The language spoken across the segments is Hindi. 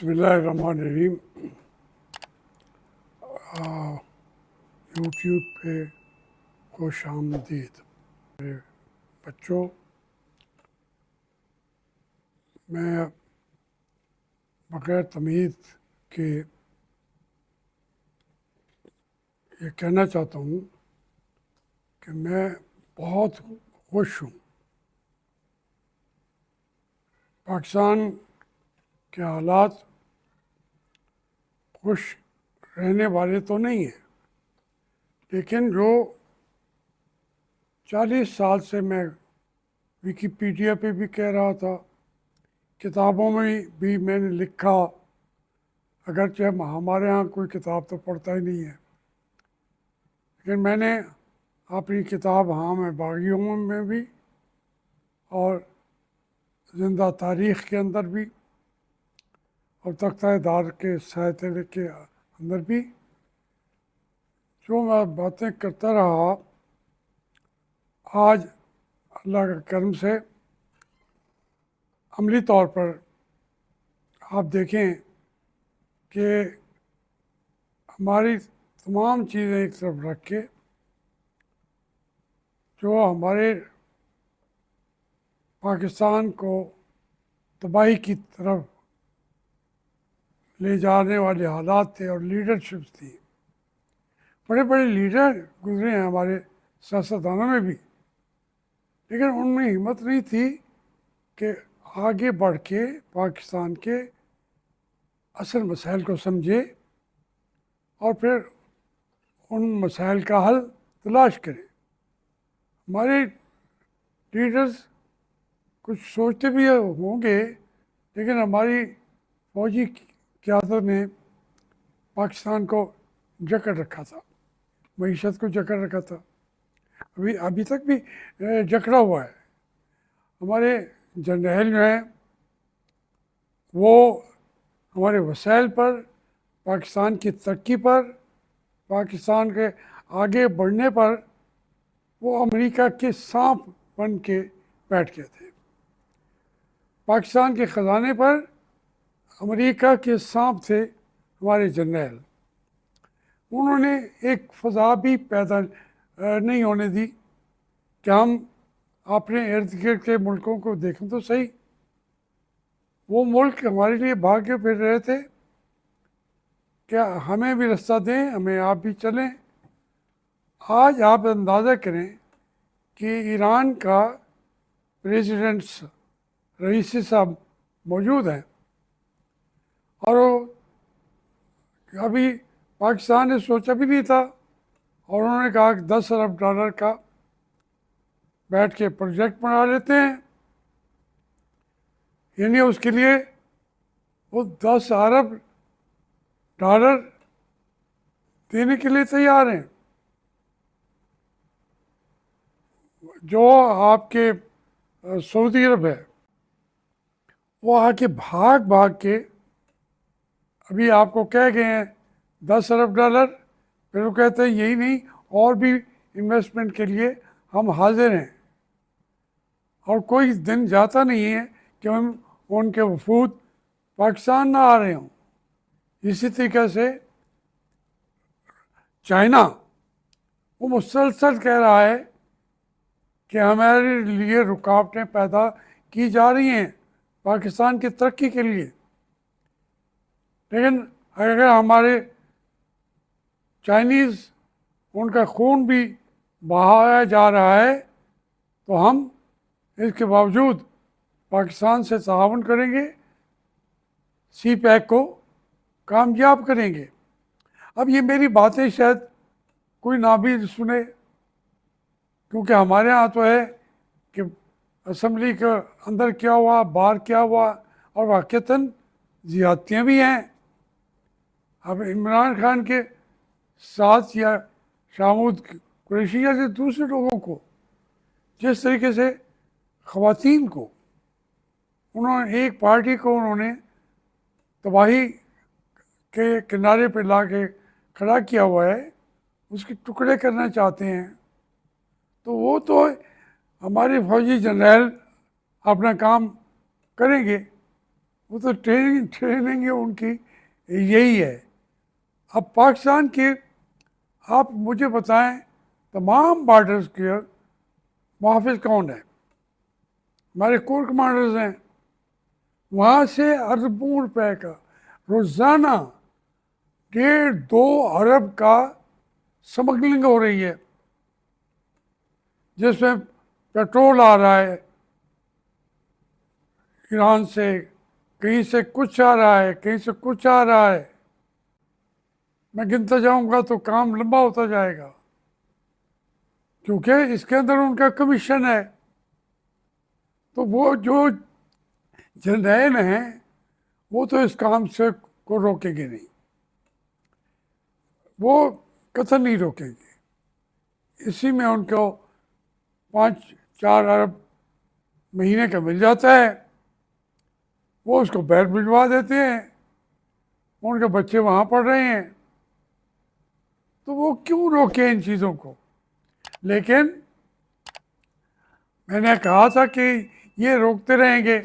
बिस्मिल्लाहिर्रहमानिर्रहीम। यूट्यूब पे खुश आमदीद बच्चों। मैं बग़ैर तमीज़ के ये कहना चाहता हूँ कि मैं बहुत खुश हूँ। पाकिस्तान के हालात खुश रहने वाले तो नहीं हैं, लेकिन जो 40 साल से मैं विकिपीडिया पे भी कह रहा था, किताबों में भी मैंने लिखा, अगरचे हमारे यहाँ कोई किताब तो पढ़ता ही नहीं है, लेकिन मैंने अपनी किताब हाँ मैं बागी हूँ में भी और ज़िंदा तारीख़ के अंदर भी और तख्ता-ए-दार के साहित्य के अंदर भी जो मैं बातें करता रहा, आज अल्लाह के करम से अमली तौर पर आप देखें कि हमारी तमाम चीज़ें एक तरफ रख के जो हमारे पाकिस्तान को तबाही की तरफ ले जाने वाले हालात थे और लीडरशिप थी। बड़े बड़े लीडर गुजरे हैं हमारे सियासतदानों में भी, लेकिन उनमें हिम्मत नहीं थी कि आगे बढ़ के पाकिस्तान के असल मसाइल को समझे और फिर उन मसाइल का हल तलाश करें। हमारे लीडर्स कुछ सोचते भी होंगे, लेकिन हमारी फौजी क़यादत ने पाकिस्तान को जकड़ रखा था, मईशत को जकड़ रखा था, अभी तक भी जकड़ा हुआ है। हमारे जर्नैल जो हैं वो हमारे वसाइल पर, पाकिस्तान की तरक्की पर, पाकिस्तान के आगे बढ़ने पर वो अमेरिका के सांप बन के बैठ गए थे। पाकिस्तान के ख़जाने पर अमेरिका के सांप थे हमारे जर्नैल। उन्होंने एक फ़ज़ा भी पैदा नहीं होने दी कि हम अपने इर्द गिर्द के मुल्कों को देखें तो सही। वो मुल्क हमारे लिए भागे फिर रहे थे, क्या हमें भी रास्ता दें, हमें आप भी चलें। आज आप अंदाज़ा करें कि ईरान का प्रेसिडेंट रईसी साहब मौजूद हैं और वो अभी पाकिस्तान ने सोचा भी नहीं था और उन्होंने कहा कि 10 अरब डॉलर का बैठ के प्रोजेक्ट बना लेते हैं, यानी उसके लिए वो 10 अरब डॉलर देने के लिए तैयार हैं। जो आपके सऊदी अरब है वो आके भाग भाग के अभी आपको कह गए हैं 10 अरब डॉलर, फिर वो कहते हैं यही नहीं और भी इन्वेस्टमेंट के लिए हम हाजिर हैं। और कोई दिन जाता नहीं है कि हम उनके वफूद पाकिस्तान ना आ रहे हों। इसी तरीके से चाइना वो मुसलसल कह रहा है कि हमारे लिए रुकावटें पैदा की जा रही हैं पाकिस्तान की तरक्की के लिए, लेकिन अगर हमारे चाइनीज़ उनका खून भी बहाया जा रहा है तो हम इसके बावजूद पाकिस्तान से ताउन करेंगे, सी पैक को कामयाब करेंगे। अब ये मेरी बातें शायद कोई ना भी सुने, क्योंकि हमारे यहाँ तो है कि असम्बली के अंदर क्या हुआ, बाहर क्या हुआ, और वाक़तन ज़्यादतियाँ भी हैं। अब इमरान खान के साथ या शाहमूद कुरैशी जैसे दूसरे लोगों को जिस तरीके से ख़वातीन को उन्होंने एक पार्टी को उन्होंने तबाही के किनारे पर ला के खड़ा किया हुआ है, उसके टुकड़े करना चाहते हैं, तो वो तो हमारे फौजी जनरल अपना काम करेंगे। वो तो ट्रेनिंग है उनकी यही है। अब पाकिस्तान के आप मुझे बताएं तमाम बॉर्डर्स के मुहाफ़िज़ कौन है? हमारे कोर कमांडर्स हैं। वहाँ से अरबों रुपए का रोज़ाना 1.5-2 अरब का स्मगलिंग हो रही है, जिसमें पेट्रोल आ रहा है ईरान से, कहीं से कुछ आ रहा है, कहीं से कुछ आ रहा है। मैं गिनता जाऊंगा तो काम लंबा होता जाएगा, क्योंकि इसके अंदर उनका कमीशन है। तो वो जो जर्नैल हैं वो तो इस काम से को रोकेंगे नहीं, वो कतई नहीं रोकेंगे। इसी में उनको 5-4 अरब महीने का मिल जाता है, वो उसको बैर भिजवा देते हैं, उनके बच्चे वहाँ पढ़ रहे हैं, तो वो क्यों रोके इन चीज़ों को? लेकिन मैंने कहा था कि ये रोकते रहेंगे।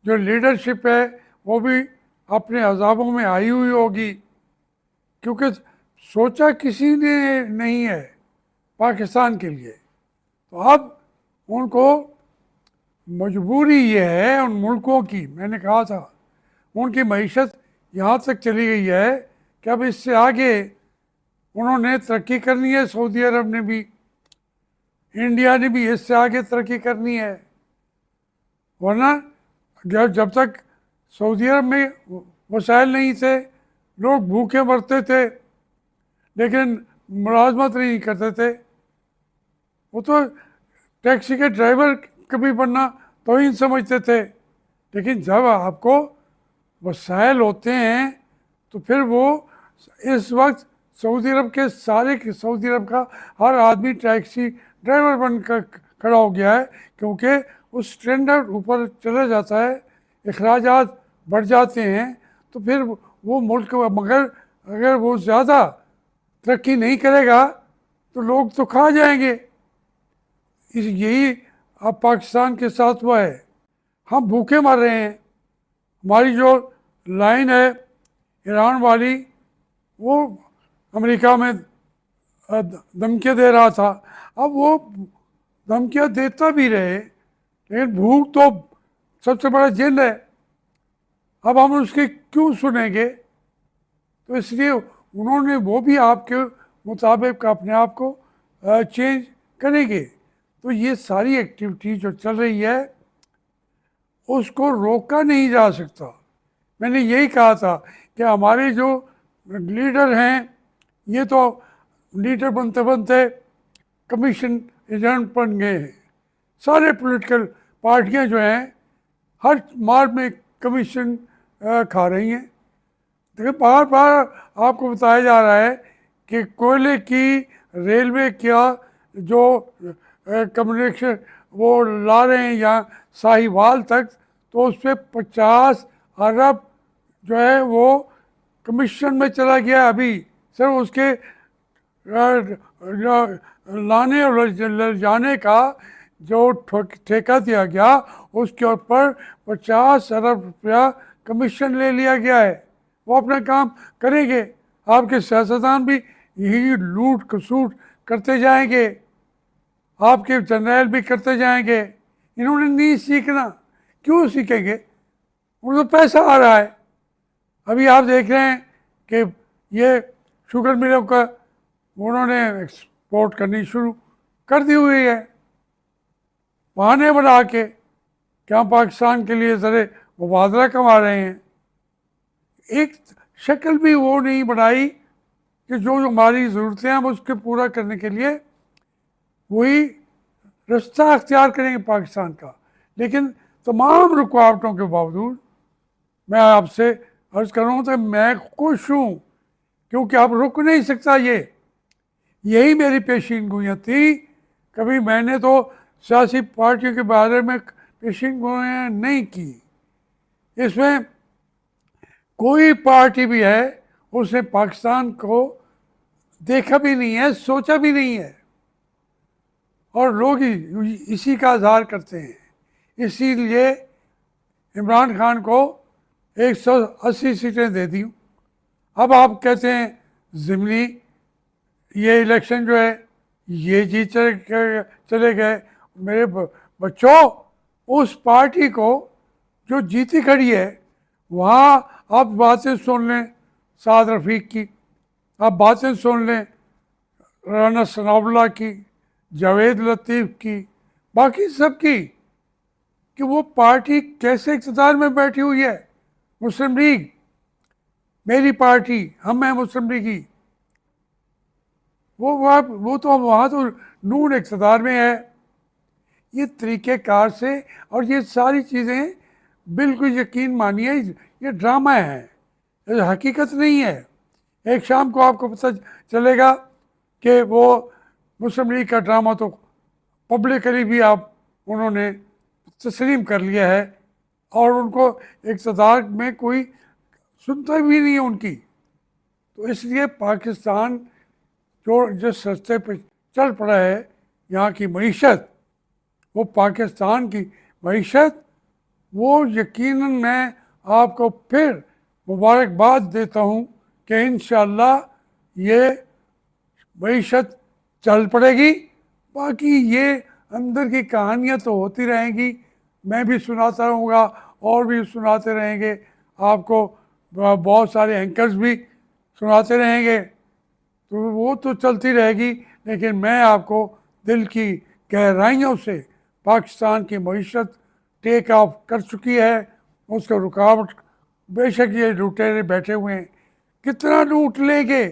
जो लीडरशिप है वो भी अपने अजाबों में आई हुई होगी, क्योंकि सोचा किसी ने नहीं है पाकिस्तान के लिए। तो अब उनको मजबूरी ये है उन मुल्कों की, मैंने कहा था उनकी मईशत यहाँ तक चली गई है कि अब इससे आगे उन्होंने तरक्की करनी है। सऊदी अरब ने भी, इंडिया ने भी इससे आगे तरक्की करनी है। वरना जब तक सऊदी अरब में वसाइल नहीं थे, लोग भूखे मरते थे लेकिन मुलाजमत नहीं करते थे। वो तो टैक्सी के ड्राइवर कभी बनना तौहीन समझते थे, लेकिन जब आपको वसाइल होते हैं तो फिर वो इस वक्त सऊदी अरब के सऊदी अरब का हर आदमी टैक्सी ड्राइवर बनकर खड़ा हो गया है, क्योंकि उस स्टैंडर्ड ऊपर चला जाता है, अखराजात बढ़ जाते हैं, तो फिर वो मुल्क, मगर अगर वो ज़्यादा तरक्की नहीं करेगा तो लोग तो खा जाएंगे। यही अब पाकिस्तान के साथ हुआ है। हम भूखे मर रहे हैं। हमारी जो लाइन है ईरान वाली, वो अमेरिका में धमकियाँ दे रहा था। अब वो धमकियाँ देता भी रहे, लेकिन भूख तो सबसे बड़ा जिन है। अब हम उसकी क्यों सुनेंगे? तो इसलिए उन्होंने वो भी आपके मुताबिक अपने आप को चेंज करेंगे। तो ये सारी एक्टिविटी जो चल रही है उसको रोका नहीं जा सकता। मैंने यही कहा था कि हमारे जो लीडर हैं, ये तो लीडर बनते बनते कमीशन एजेंट बन गए हैं। सारे पॉलिटिकल पार्टियां जो हैं हर माल में कमीशन खा रही हैं। देखिए, बार बार आपको बताया जा रहा है कि कोयले की, रेलवे का जो कम्युनिकेशन वो ला रहे हैं यहाँ साहिवाल तक, तो उस पर 50 अरब जो है वो कमीशन में चला गया। अभी सिर्फ उसके लाने और ले जाने का जो ठेका दिया गया, उसके ऊपर 50 अरब रुपया कमीशन ले लिया गया है। वो अपना काम करेंगे, आपके सियासतदान भी यही लूट खसूट करते जाएंगे, आपके जर्नैल भी करते जाएंगे। इन्होंने नहीं सीखना। क्यों सीखेंगे? उनको तो पैसा आ रहा है। अभी आप देख रहे हैं कि ये शुगर मिलों का उन्होंने एक्सपोर्ट करनी शुरू कर दी हुई है, बहाने बना के क्या पाकिस्तान के लिए ज़रे मुबादला कमा रहे हैं। एक शक्ल भी वो नहीं बनाई कि जो हमारी ज़रूरतें हैं उसके पूरा करने के लिए वही रास्ता अख्तियार करेंगे पाकिस्तान का। लेकिन तमाम रुकावटों के बावजूद मैं आपसे अर्ज़ करूँ तो मैं खुश हूँ, क्योंकि अब रुक नहीं सकता ये। यही मेरी पेशीन गोइयाँ थी। कभी मैंने तो सियासी पार्टियों के बारे में पेशीन गोइयाँ नहीं की। इसमें कोई पार्टी भी है उसने पाकिस्तान को देखा भी नहीं है, सोचा भी नहीं है, और लोग इसी का इजहार करते हैं। इसीलिए इमरान खान को 180 सीटें दे दी हूँ। अब आप कहते हैं ज़िमनी ये इलेक्शन जो है ये जीत चले गए। मेरे बच्चों, उस पार्टी को जो जीती खड़ी है वहाँ आप बातें सुन लें साद रफ़ीक की, आप बातें सुन लें राना सनाउल्लाह की, जावेद लतीफ़ की, बाकी सब की, कि वो पार्टी कैसे इक़्तिदार में बैठी हुई है। मुस्लिम लीग, मेरी पार्टी, हम हैं मुस्लिम लीगी, वो तो वहाँ तो नून इक़्तिदार में है। ये तरीक़ेकार से और ये सारी चीज़ें बिल्कुल यकीन मानिए ये ड्रामा है, ये हकीकत नहीं है। एक शाम को आपको पता चलेगा कि वो मुस्लिम लीग का ड्रामा तो पब्लिकली भी उन्होंने तस्लीम कर लिया है और उनको इक़्तिदार में कोई सुनता भी नहीं है उनकी। तो इसलिए पाकिस्तान जो जिस रास्ते पे चल पड़ा है, यहाँ की मईशत, वो पाकिस्तान की मईशत, वो यकीनन मैं आपको फिर मुबारकबाद देता हूँ कि इंशाअल्लाह ये मईशत चल पड़ेगी। बाकी ये अंदर की कहानियाँ तो होती रहेंगी, मैं भी सुनाता रहूँगा और भी सुनाते रहेंगे आपको, बहुत सारे एंकर्स भी सुनाते रहेंगे, तो वो तो चलती रहेगी। लेकिन मैं आपको दिल की गहराइयों से पाकिस्तान की मईशत टेक ऑफ कर चुकी है, उसका रुकावट बेशक ये लुटेरे बैठे हुए हैं, कितना लूट लेंगे।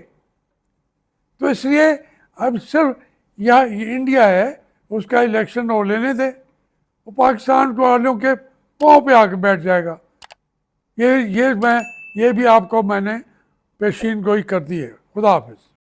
तो इसलिए अब सिर्फ यह इंडिया है, उसका इलेक्शन हो लेने दे, वो पाकिस्तान को वालों के पाँव पे आके बैठ जाएगा। ये भी आपको मैंने पेशीन गोई कर दी है। खुदा हाफिज़।